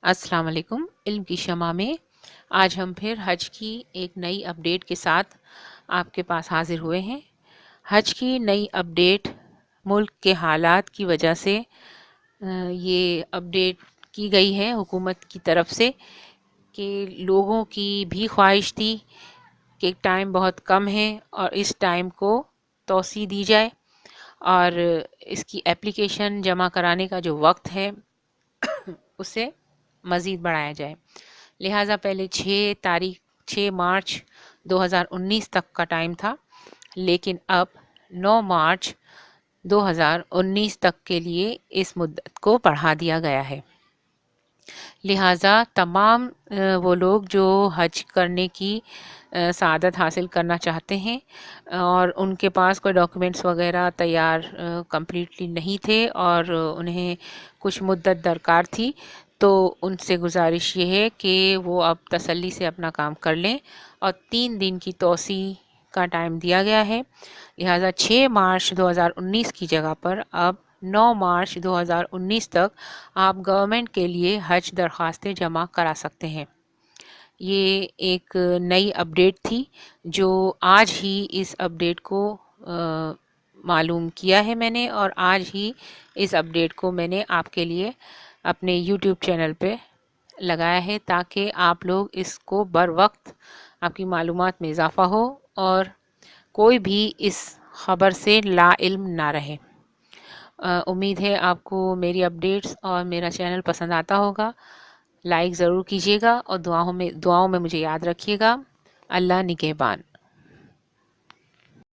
अस्सलाम वालेकुम। इल्म की शमा में आज हम फिर हज की एक नई अपडेट के साथ आपके पास हाजिर हुए हैं। हज की नई अपडेट मुल्क के हालात की वजह से ये अपडेट की गई है हुकूमत की तरफ से कि लोगों की भी ख्वाहिश थी कि टाइम बहुत कम है और इस टाइम को तोसी दी जाए और इसकी एप्लीकेशन जमा कराने का जो वक्त है उसे मज़ीद बढ़ाया जाए। लिहाजा पहले 6 मार्च 2019 तक का टाइम था, लेकिन अब 9 मार्च 2019 तक के लिए इस मुद्दत को बढ़ा दिया गया है। लिहाजा तमाम वो लोग जो हज करने की सआदत हासिल करना चाहते हैं और उनके पास कोई डॉक्यूमेंट्स वगैरह तैयार कंप्लीटली नहीं थे और उन्हें कुछ मुद्दत दरकार थी, तो उनसे गुजारिश ये है कि वो अब तसल्ली से अपना काम कर लें और 3 दिन की तोसी का टाइम दिया गया है। लिहाजा 6 मार्च 2019 की जगह पर अब 9 मार्च 2019 तक आप गवर्नमेंट के लिए हज दरख्वास्तें जमा करा सकते हैं। ये एक नई अपडेट थी जो आज ही इस अपडेट को मालूम किया है मैंने, और आज ही इस अपडेट को मैंने आपके लिए अपने यूट्यूब चैनल पे लगाया है ताकि आप लोग इसको बर वक्त आपकी मालूमात में इजाफ़ा हो और कोई भी इस ख़बर से लाइल्म ना रहे। उम्मीद है आपको मेरी अपडेट्स और मेरा चैनल पसंद आता होगा। लाइक ज़रूर कीजिएगा और दुआओं में मुझे याद रखिएगा। अल्लाह निगहबान।